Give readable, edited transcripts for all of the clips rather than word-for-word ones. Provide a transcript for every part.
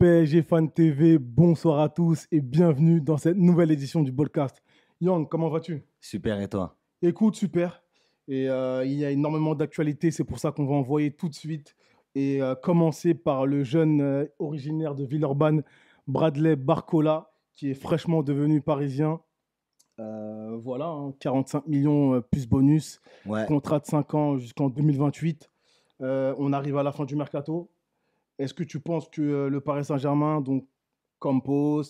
PSG Fan TV, bonsoir à tous et bienvenue dans cette nouvelle édition du podcast. Yang, comment vas-tu? Super, et toi? Écoute, super. Et il y a énormément d'actualités, c'est pour ça qu'on va envoyer tout de suite et commencer par le jeune originaire de Villeurbanne, Bradley Barcola, qui est fraîchement devenu parisien. Voilà, 45 millions plus bonus, Ouais, contrat de 5 ans jusqu'en 2028. On arrive à la fin du mercato. Est-ce que tu penses que le Paris Saint-Germain, donc Campos,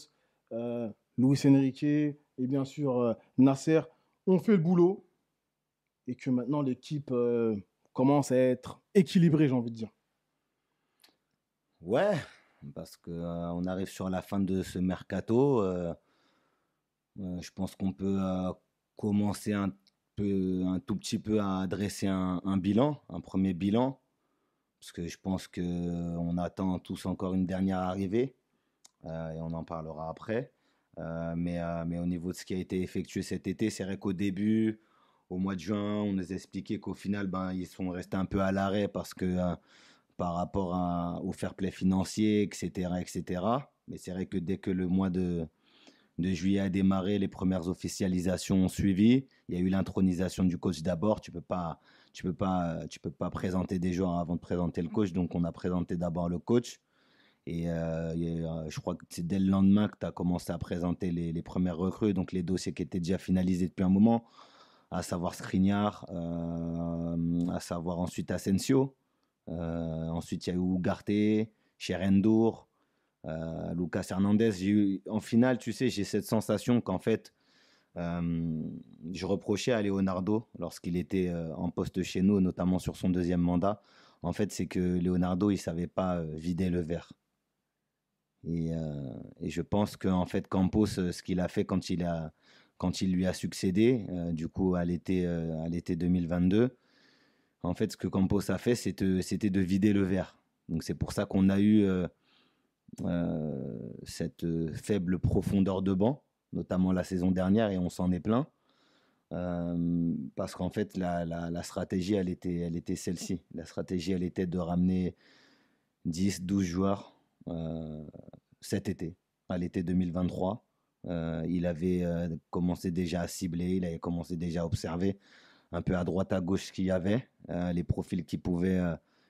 euh, Luis Enrique et bien sûr Nasser, ont fait le boulot et que maintenant l'équipe commence à être équilibrée, j'ai envie de dire? ouais, parce que on arrive sur la fin de ce mercato. Je pense qu'on peut commencer un tout petit peu à dresser un bilan, un premier bilan, parce que je pense que on attend tous encore une dernière arrivée et on en parlera après. Mais au niveau de ce qui a été effectué cet été, c'est vrai qu'au début, au mois de juin, on nous expliquait qu'au final, ben, ils sont restés un peu à l'arrêt parce que par rapport au fair play financier, etc., etc. Mais c'est vrai que dès que le mois de juillet a démarré, les premières officialisations ont suivi. Il y a eu l'intronisation du coach d'abord. Tu peux pas présenter des joueurs avant de présenter le coach. Donc, on a présenté d'abord le coach. Et je crois que c'est dès le lendemain que tu as commencé à présenter les premières recrues, donc les dossiers qui étaient déjà finalisés depuis un moment, à savoir Skriniar, à savoir ensuite Asensio. Ensuite, il y a eu Ugarte, Cherendour, Lucas Hernandez. En finale, tu sais, j'ai cette sensation qu'en fait, je reprochais à Leonardo lorsqu'il était en poste chez nous, notamment sur son deuxième mandat. En fait, c'est que Leonardo, il ne savait pas vider le verre. Et je pense qu'en fait, Campos, ce qu'il a fait quand il lui a succédé, du coup, à l'été 2022, en fait, ce que Campos a fait, c'était de vider le verre. Donc, c'est pour ça qu'on a eu cette faible profondeur de banc, notamment la saison dernière, et on s'en est plaint. Parce qu'en fait, la stratégie, elle était celle-ci. La stratégie, elle était de ramener 10, 12 joueurs cet été, à l'été 2023. Il avait commencé déjà à cibler, il avait commencé déjà à observer un peu à droite, à gauche ce qu'il y avait, les profils qui pouvaient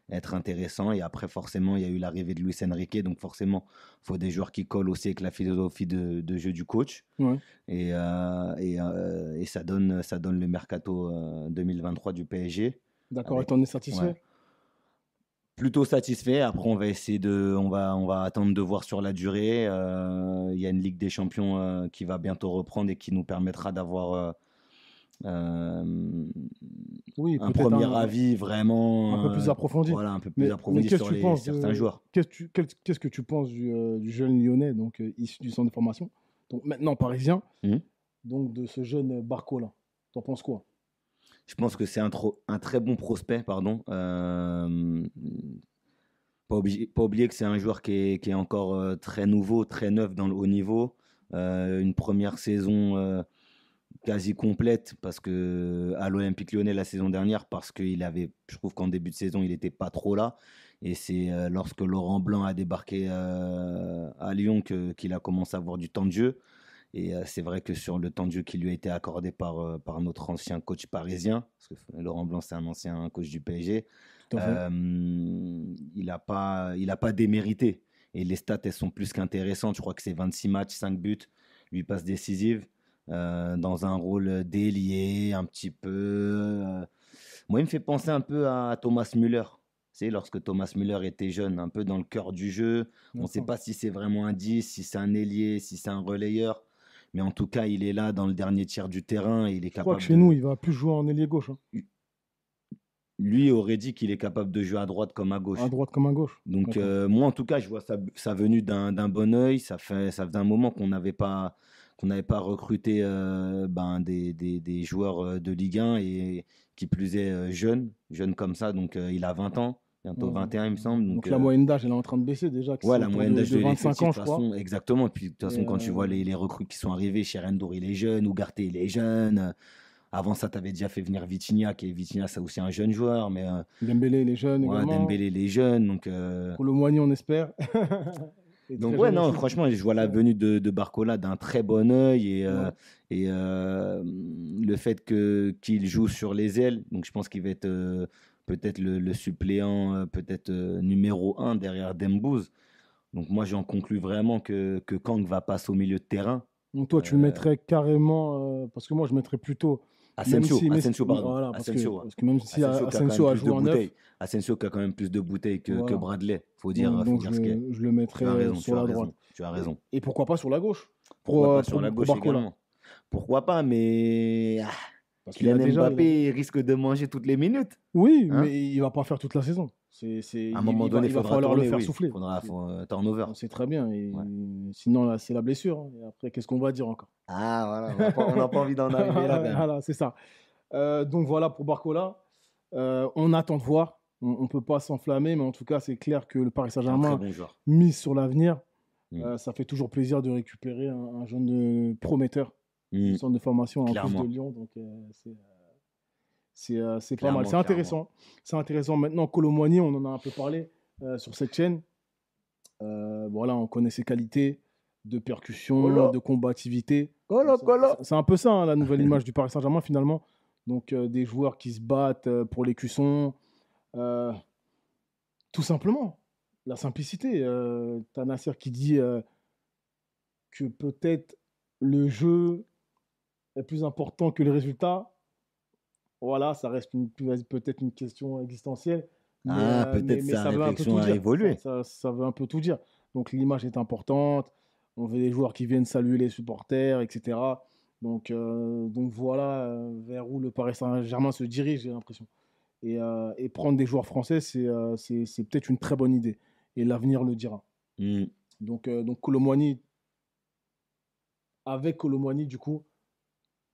être intéressants. Et après, forcément, il y a eu l'arrivée de Luis Enrique. Donc, forcément, il faut des joueurs qui collent aussi avec la philosophie de jeu du coach. Ouais. Et ça donne le mercato 2023 du PSG. D'accord, et Avec, t'en es ouais, satisfait? plutôt satisfait. Après, on va attendre de voir sur la durée. Il y a une Ligue des Champions qui va bientôt reprendre et qui nous permettra d'avoir euh, Oui, un peut-être premier avis un peu vraiment, plus approfondi. voilà, un peu plus Mais approfondi qu'est-ce sur que tu penses certains joueurs. qu'est-ce que tu penses du jeune Lyonnais, donc issu du centre de formation, donc maintenant parisien, Mhm. donc de ce jeune Barcola? T'en penses quoi? Je pense que c'est un très bon prospect, pardon. Pas oublier que c'est un joueur qui est encore très nouveau, très neuf dans le haut niveau. Une première saison quasi complète parce que à l'Olympique Lyonnais la saison dernière, parce qu'il avait, je trouve qu'en début de saison il n'était pas trop là. Et c'est lorsque Laurent Blanc a débarqué à Lyon qu'il a commencé à avoir du temps de jeu. Et c'est vrai que sur le temps de jeu qui lui a été accordé par notre ancien coach parisien, parce que Laurent Blanc c'est un ancien coach du PSG, Tout à fait. il a pas démérité. Et les stats, elles sont plus qu'intéressantes. Je crois que c'est 26 matchs, 5 buts, 8 passes décisives, dans un rôle d'ailier, un petit peu. Moi, il me fait penser un peu à Thomas Müller. Tu sais, lorsque Thomas Müller était jeune, un peu dans le cœur du jeu. On ne sait D'accord. pas si c'est vraiment un 10, si c'est un ailier, si c'est un relayeur. Mais en tout cas, il est là dans le dernier tiers du terrain. Et il est Je crois que capable chez nous, de. il va plus jouer en ailier gauche, hein. Lui aurait dit qu'il est capable de jouer à droite comme à À gauche. droite comme à gauche. Donc D'accord. moi en tout cas je vois sa venue d'un bon œil. Ça faisait un moment qu'on n'avait pas recruté ben, des joueurs de Ligue 1 et qui plus est jeunes comme ça. Donc il a 20 ans, bientôt Ouais, 21 il me semble. Donc donc la moyenne d'âge, elle est en train de baisser déjà, qui ouais, c'est la autour moyenne d'âge de de 25 l'effectif ans, de je toute crois. façon, exactement. Et puis de toute Et façon quand tu vois les recrues qui sont arrivées, Cherendour il est jeune, Ugarte il est jeune. Avant ça tu avais déjà fait venir Vitinha, qui est Vitinha c'est aussi un jeune joueur, mais Dembélé, il est jeune ouais, également. Dembélé il est jeune. Donc Colomboigny, on espère. Et Donc, très ouais, jeune non, aussi. franchement, je vois la Ouais. venue de Barcola d'un très bon œil Ouais. et le fait qu'il joue sur les ailes, donc je pense qu'il va être peut-être le suppléant, peut-être numéro un derrière Dembouz. Donc, moi, j'en conclus vraiment que Kang va passer au milieu de terrain. Donc toi, tu le Euh, mettrais carrément, parce que moi, je mettrais plutôt, Pardon. voilà, Asensio, ouais. parce que même si Asensio qui a quand même Asensio a plus de joué en neuf, bouteilles. Asensio qui a quand même plus de bouteilles que voilà. Bradley. Faut Donc dire ce qu'il y a. je le mettrais sur Tu as la raison, droite. tu as raison. Et pourquoi pas sur la gauche Pourquoi pas sur la pour gauche Barcola. également? Pourquoi pas, mais Parce qu'il a Kylian déjà. Mbappé risque de manger toutes les minutes. Oui, Hein? mais il va pas faire toute la saison. À un moment donné, il Il va faudra falloir le tourner, faire oui. souffler. Turnover. On sait très bien. Ouais. Sinon, là, c'est la blessure, hein. Et après, qu'est-ce qu'on va dire encore? Ah, voilà, on n'a pas envie d'en arriver là quand même. Voilà, c'est ça. Donc voilà pour Barcola. On attend de voir. On ne peut pas s'enflammer, mais en tout cas, c'est clair que le Paris C'est un très Saint-Germain bon joueur. mise sur l'avenir. Mm. Ça fait toujours plaisir de récupérer un jeune prometteur du Mm. centre de formation en plus de Clairement, Lyon. Donc, c'est pas mal. clairement, C'est clairement. intéressant. C'est intéressant. Maintenant, Kolo Muani, on en a un peu parlé sur cette chaîne. Voilà, on connaît ses qualités de percussion, Colo, de combativité. colo, colo. C'est un peu ça, hein, la nouvelle image du Paris Saint-Germain, finalement. Donc, des joueurs qui se battent pour les cuissons. Euh, Tout simplement, la simplicité. Tu as Nasser qui dit que peut-être le jeu est plus important que le résultat. Voilà, ça reste peut-être une question existentielle, Ah, peut-être mais sa ça veut un peu réflexion tout a dire. évolué. Ça veut un peu tout dire. Donc l'image est importante. On veut des joueurs qui viennent saluer les supporters, etc. Donc voilà vers où le Paris Saint-Germain se dirige, j'ai l'impression. Et prendre des joueurs français, c'est peut-être une très bonne idée. Et l'avenir le dira. Mm. Donc Kolo Muani, avec Kolo Muani, du coup,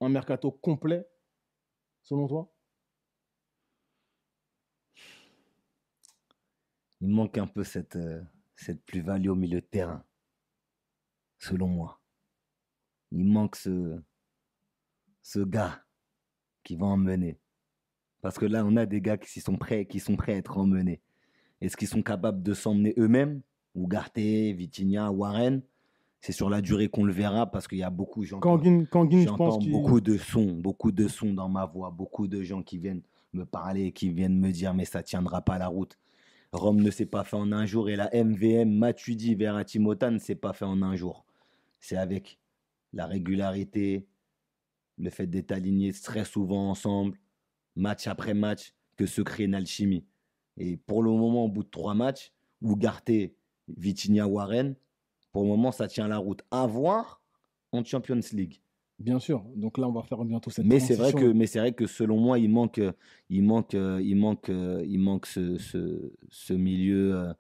un mercato complet, selon toi? Il manque un peu cette plus-value au milieu de terrain, selon moi. Il manque ce gars qui va emmener. Parce que là, on a des gars qui sont prêts à être emmenés. Est-ce qu'ils sont capables de s'emmener eux-mêmes? Ugarte, Vitinha, Warren? C'est sur la durée qu'on le verra parce qu'il y a beaucoup, Kangin, je pense j'entends qu'il. beaucoup de sons dans ma voix, beaucoup de gens qui viennent me parler, qui viennent me dire mais ça tiendra pas la route. Rome ne s'est pas fait en un jour et la MVM Matuidi Verratti Mota ne s'est pas fait en un jour. C'est avec la régularité, le fait d'être alignés très souvent ensemble, match après match, que se crée une alchimie. Et pour le moment, au bout de 3 matchs, Ugarte, Vitinha, Warren, pour le moment, ça tient la route. À voir en Champions League. Bien sûr. Donc là, on va faire bientôt cette Mais transition. c'est vrai que selon moi, il manque ce milieu,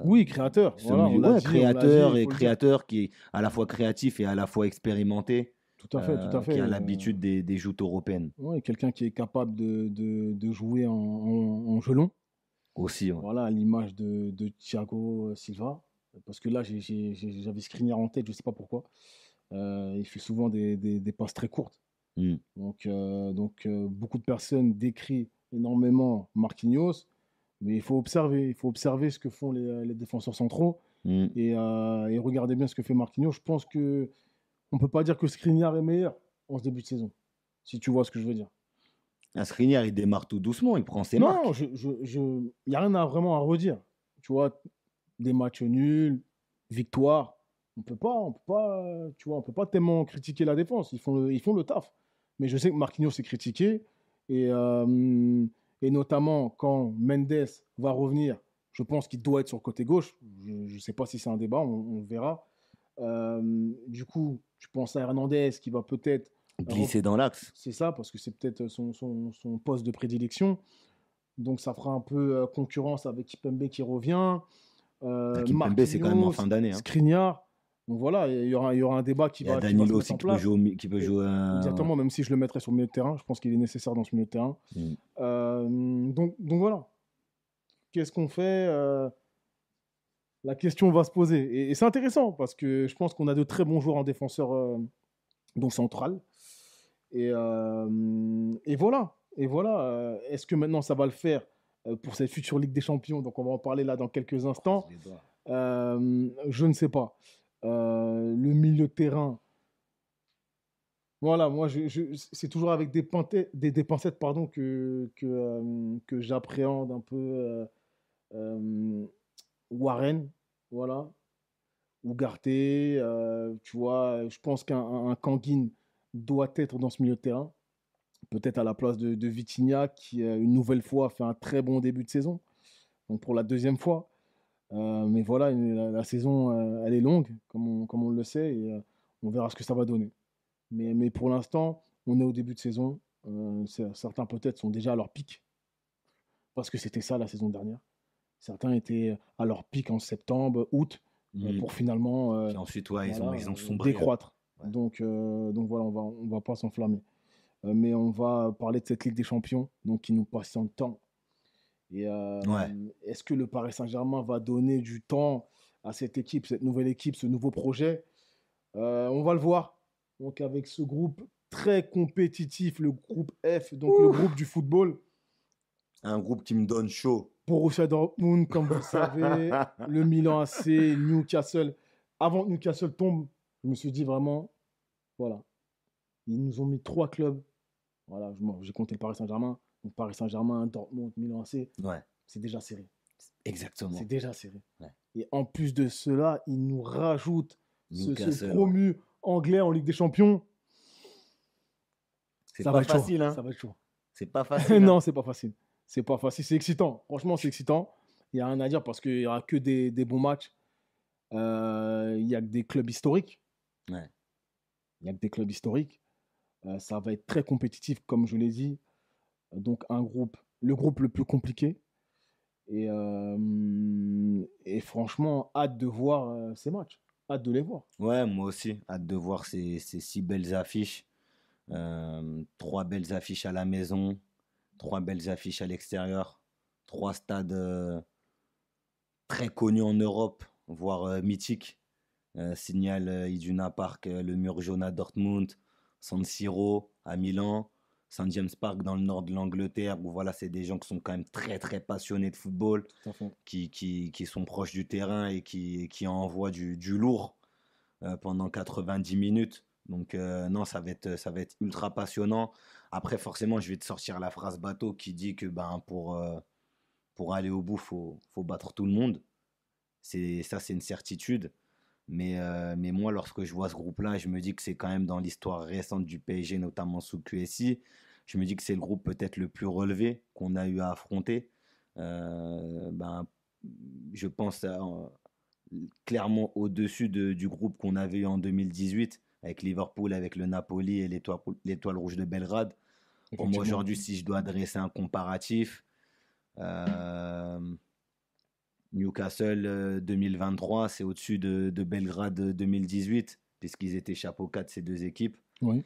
Oui, créateur. ce Voilà, milieu, ouais, on l'a dit, il faut le dire. créateur qui est à la fois créatif et à la fois expérimenté, Tout à fait, tout à fait. qui a l'habitude des joutes européennes Ouais, quelqu'un qui est capable de jouer en gelon. aussi. Ouais. Voilà, à l'image de Thiago Silva. Parce que là, j'avais Skriniar en tête, je ne sais pas pourquoi. Il fait souvent des passes très courtes. Mm. Beaucoup de personnes décrient énormément Marquinhos, mais il faut observer ce que font les défenseurs centraux Mm. et regarder bien ce que fait Marquinhos. Je pense que on peut pas dire que Skriniar est meilleur en ce début de saison, si tu vois ce que je veux dire. Skriniar, il démarre tout doucement, il prend ses Non, marques. il n'y a rien vraiment à redire. Tu vois, des matchs nuls, victoire. On peut pas tellement critiquer la défense. Ils font le taf. Mais je sais que Marquinhos est critiqué. Et, euh, et notamment quand Mendes va revenir, je pense qu'il doit être sur le côté gauche. Je ne sais pas si c'est un débat, on verra. Du coup, je pense à Hernandez qui va peut-être. Glisser dans l'axe. C'est ça, parce que c'est peut-être son poste de prédilection. Donc ça fera un peu concurrence avec Kipembe qui revient. Kimpembe, c'est quand même en Marquinhos, fin d'année. Hein. Skriniar. Donc voilà, il y aura un débat Il y a qui va se Danilo mettre aussi en place. qui peut Et- jouer Exactement, même si je le mettrais sur le milieu de terrain, je pense qu'il est nécessaire dans ce milieu de terrain. Donc voilà, qu'est-ce qu'on fait la question va se poser. Et c'est intéressant parce que je pense qu'on a de très bons joueurs en défenseur donc central. Et voilà. Et voilà. Est-ce que maintenant ça va le faire pour cette future Ligue des Champions? Donc on va en parler là dans quelques instants. Je ne sais pas. Le milieu de terrain, voilà, moi, c'est toujours avec des pincettes pardon, que j'appréhende un peu euh, Warren, voilà, Ugarte, tu vois, je pense qu'un Kangin doit être dans ce milieu de terrain, peut-être à la place de Vitinha, qui une nouvelle fois a fait un très bon début de saison, donc pour la deuxième fois. Mais voilà, la saison, elle est longue, comme on le sait, et on verra ce que ça va donner. Mais pour l'instant, on est au début de saison. Certains peut-être sont déjà à leur pic, parce que c'était ça la saison dernière. Certains étaient à leur pic en septembre, août, pour finalement Puis ensuite, ouais, voilà, ils ont sombré. décroître. Ouais. Donc voilà, on va pas s'enflammer. Mais on va parler de cette Ligue des Champions, donc qui nous patiente tant. Et Ouais. est-ce que le Paris Saint-Germain va donner du temps à cette équipe, cette nouvelle équipe, ce nouveau projet? On va le voir. Donc avec ce groupe très compétitif, le groupe F, donc le groupe du football. Un groupe qui me donne chaud. Borussia Dortmund, comme vous le savez, le Milan AC, Newcastle. Avant que Newcastle tombe, je me suis dit vraiment, voilà, ils nous ont mis 3 clubs. Voilà, j'ai compté le Paris Saint-Germain. Donc Paris Saint-Germain, Dortmund, Milan AC, Ouais, c'est déjà serré. exactement. C'est déjà serré. Ouais. Et en plus de cela, ils nous rajoutent ce Newcastle, promu anglais en Ligue des Champions. c'est Ça pas va être chaud. facile, hein. Ça va être chaud. C'est pas facile, hein. Non, c'est pas facile. C'est pas facile. C'est excitant. Franchement, c'est excitant. Il n'y a rien à dire parce qu'il n'y aura que des bons matchs. Il y a que des clubs historiques. Ouais. Il y a que des clubs historiques. Ça va être très compétitif, comme je l'ai dit. Donc, le groupe le plus compliqué. Et franchement, hâte de voir ces matchs. Hâte de les voir. Ouais, moi aussi, hâte de voir ces 6 belles affiches. 3 belles affiches à la maison, 3 belles affiches à l'extérieur, 3 stades très connus en Europe, voire mythiques. Signal Iduna Park, le mur jaune à Dortmund, San Siro à Milan, St James Park dans le nord de l'Angleterre, où voilà, c'est des gens qui sont quand même très très passionnés de football, Tout à fait. qui sont proches du terrain et qui envoient du lourd pendant 90 minutes. Donc non, ça va être ultra passionnant. Après, forcément, je vais te sortir la phrase bateau qui dit que ben, pour aller au bout, faut battre tout le monde. C'est une certitude. Mais moi, lorsque je vois ce groupe-là, je me dis que c'est quand même dans l'histoire récente du PSG, notamment sous QSI, je me dis que c'est le groupe peut-être le plus relevé qu'on a eu à affronter. Ben, je pense clairement au-dessus du groupe qu'on avait eu en 2018 avec Liverpool, avec le Napoli et l'Étoile Rouge de Belgrade. Pour moi, Effectivement. aujourd'hui, si je dois dresser un comparatif, euh, Newcastle 2023, c'est au-dessus de Belgrade 2018, puisqu'ils étaient chapeau 4, ces deux équipes. Oui.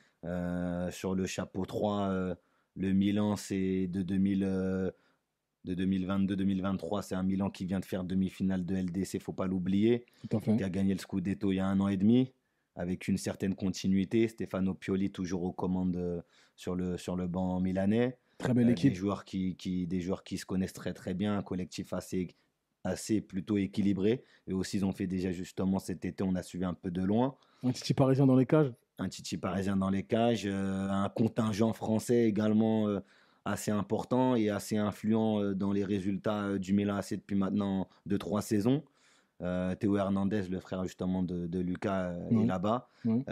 Sur le chapeau 3, le Milan, c'est de 2022-2023, c'est un Milan qui vient de faire demi-finale de LDC, faut pas l'oublier, Tout à fait. qui a gagné le Scudetto il y a 1 an et demi, avec une certaine continuité. Stefano Pioli toujours aux commandes sur le banc milanais. Très belle Des équipe. joueurs des joueurs qui se connaissent très très bien, un collectif assez plutôt équilibré. Et aussi, ils ont fait des ajustements cet été, on a suivi un peu de loin. Un Titi parisien dans les cages. Un Titi parisien dans les cages, un contingent français également assez important et assez influent dans les résultats du Milan AC depuis maintenant 2 3 saisons. Théo Hernandez, le frère justement de Lucas, est Oui. là-bas. Oui.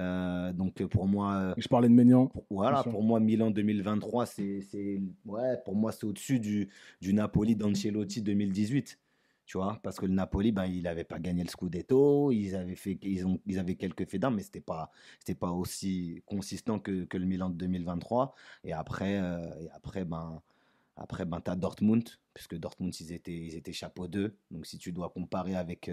Donc pour moi, Et je parlais de Maignan. Bien voilà, sûr. pour moi, Milan 2023, ouais, pour moi, c'est au-dessus du Napoli d'Ancelotti 2018. Tu vois, parce que le Napoli, ben, il n'avait pas gagné le Scudetto, ils avaient quelques faits d'armes, mais c'était pas aussi consistant que le Milan de 2023. Et après, tu as Dortmund, puisque Dortmund, ils étaient chapeau 2. Donc, si tu dois comparer avec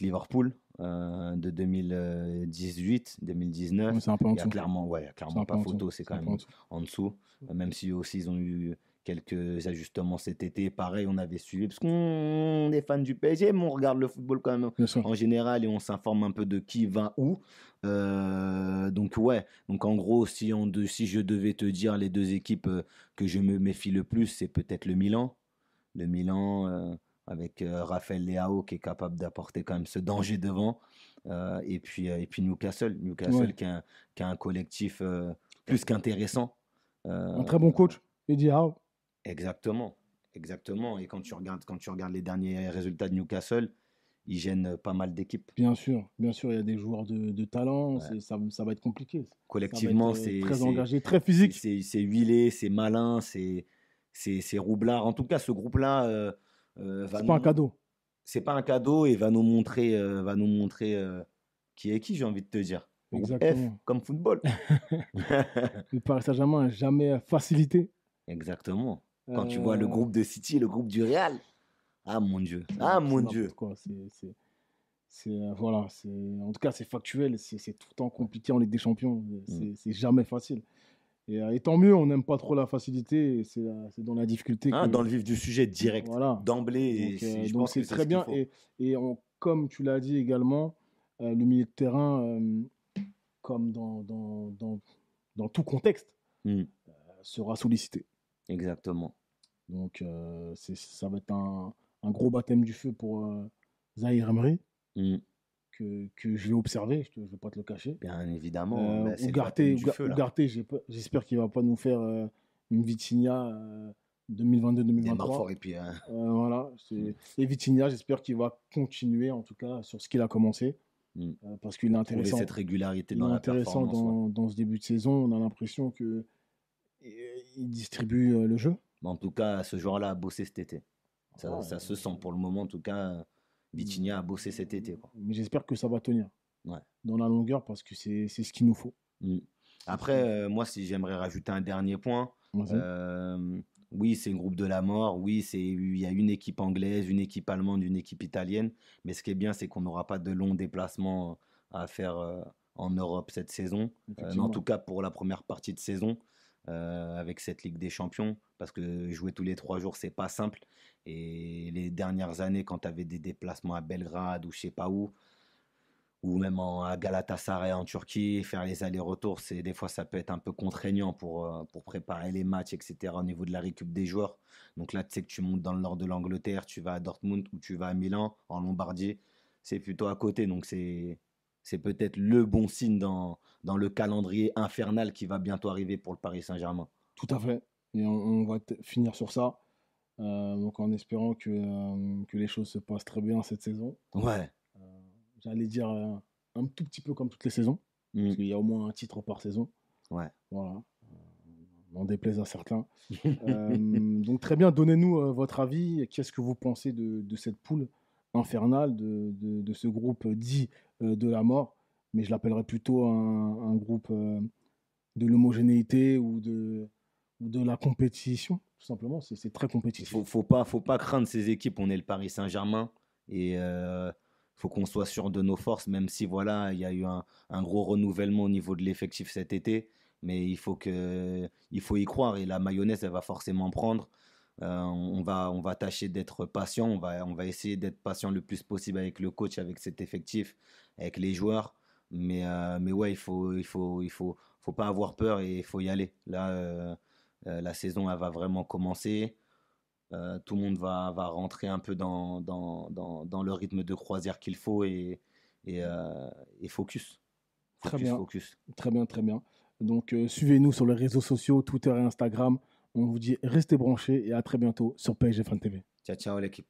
Liverpool de 2018-2019. Oui, c'est un peu en Il y a dessous. clairement, ouais, il y a C'est un clairement peu pas en dessous. photo, c'est C'est quand un peu en même dessous. en dessous. Même si aussi ils ont eu quelques ajustements cet été. Pareil, on avait suivi, parce qu'on est fan du PSG, mais on regarde le football quand même Bien sûr. en général et on s'informe un peu de qui va où. Donc ouais, donc en gros, si je devais te dire les deux équipes que je me méfie le plus, c'est peut-être le Milan. Le Milan, avec Raphaël Leao qui est capable d'apporter quand même ce danger devant. Et puis Newcastle, Ouais, qui a un collectif plus qu'intéressant. un Euh, très bon coach, Eddie Howe. exactement, exactement. Et quand tu regardes les derniers résultats de Newcastle, ils gênent pas mal d'équipes. Bien sûr, il y a des joueurs de talent, Ouais. ça va être compliqué. Ça va être Collectivement, très engagé, très physique. c'est huilé, c'est malin, c'est roublard. En tout cas, ce groupe-là va C'est pas un nous, cadeau. c'est pas un cadeau et va nous montrer qui est qui, j'ai envie de te dire. Groupe F, Exactement. comme football. Le Paris Saint-Germain n'a jamais facilité. Exactement. Quand tu vois le Euh, groupe de City, le groupe du Real, ah mon Dieu, ah c'est mon n'importe Dieu. quoi. Voilà, en tout cas, c'est factuel. C'est tout le temps compliqué en Ligue des Champions. Mm. C'est jamais facile. Et tant mieux, on n'aime pas trop la facilité. C'est dans la difficulté Hein, que. dans le vif du sujet, direct, Voilà. d'emblée, et je Donc pense que c'est c'est très ce qu'il bien. faut. Comme tu l'as dit également, le milieu de terrain, comme dans tout contexte, Mm. sera sollicité. Exactement. Donc ça va être un gros baptême du feu pour Zahir Emery, Mm. que je vais observer, je ne vais pas te le cacher. Bien évidemment, ben, c'est le baptême du feu là. Ugarte, j'espère qu'il ne va pas nous faire une Vitinha Démarre 2022-2023. fort et puis Voilà. mm, Et Vitinha, j'espère qu'il va continuer, en tout cas, sur ce qu'il a commencé, mm. parce qu'il est Trouver intéressant. cette régularité Il est dans la intéressant performance, ouais. dans ce début de saison. On a l'impression qu'il distribue le jeu. Mais en tout cas, ce joueur-là a bossé cet été. Voilà. Ça se sent pour le moment, en tout cas. Vitinha a bossé cet été, quoi. Mais j'espère que ça va tenir Ouais. dans la longueur parce que c'est ce qu'il nous faut. Mm. C'est ce Après, qu'il nous faut. moi, si j'aimerais rajouter un dernier point, Vas-y. oui, c'est le groupe de la mort. Oui, il y a une équipe anglaise, une équipe allemande, une équipe italienne. Mais ce qui est bien, c'est qu'on n'aura pas de longs déplacements à faire en Europe cette saison. Mais en tout Effectivement. cas, pour la première partie de saison, avec cette Ligue des Champions, parce que jouer tous les 3 jours, c'est pas simple. Et les dernières années, quand tu avais des déplacements à Belgrade ou je sais pas où, ou même à Galatasaray en Turquie, faire les allers-retours, des fois ça peut être un peu contraignant pour préparer les matchs, etc. au niveau de la récup des joueurs. Donc là, tu sais que tu montes dans le nord de l'Angleterre, tu vas à Dortmund ou tu vas à Milan, en Lombardie, c'est plutôt à côté. Donc c'est peut-être le bon signe dans le calendrier infernal qui va bientôt arriver pour le Paris Saint-Germain. Tout à fait. Et on va finir sur ça. Donc en espérant que les choses se passent très bien cette saison. Ouais. Euh, J'allais dire un tout petit peu comme toutes les saisons, Mm. parce qu'il y a au moins un titre par saison. Ouais. Voilà. N'en déplaise à certains. Donc très bien, donnez-nous votre avis. Qu'est-ce que vous pensez de cette poule infernale, de ce groupe dit de la mort, mais je l'appellerais plutôt un groupe de l'homogénéité ou de la compétition, tout simplement. C'est très Il compétitif. faut pas craindre ces équipes. On est le Paris Saint-Germain et faut qu'on soit sûr de nos forces, même si voilà, il y a eu un gros renouvellement au niveau de l'effectif cet été. Mais il faut y croire et la mayonnaise, elle va forcément prendre. On va tâcher d'être patient. On va essayer d'être patient le plus possible avec le coach, avec cet effectif, avec les joueurs. Mais ouais, faut pas avoir peur et il faut y aller. Là, la saison, elle va vraiment commencer. Tout le monde va rentrer un peu dans le rythme de croisière qu'il faut et, euh, et focus. Très Focus, bien, focus. très bien, très bien. Donc suivez-nous sur les réseaux sociaux, Twitter et Instagram. On vous dit restez branchés et à très bientôt sur PSG Fan TV. Ciao, ciao l'équipe.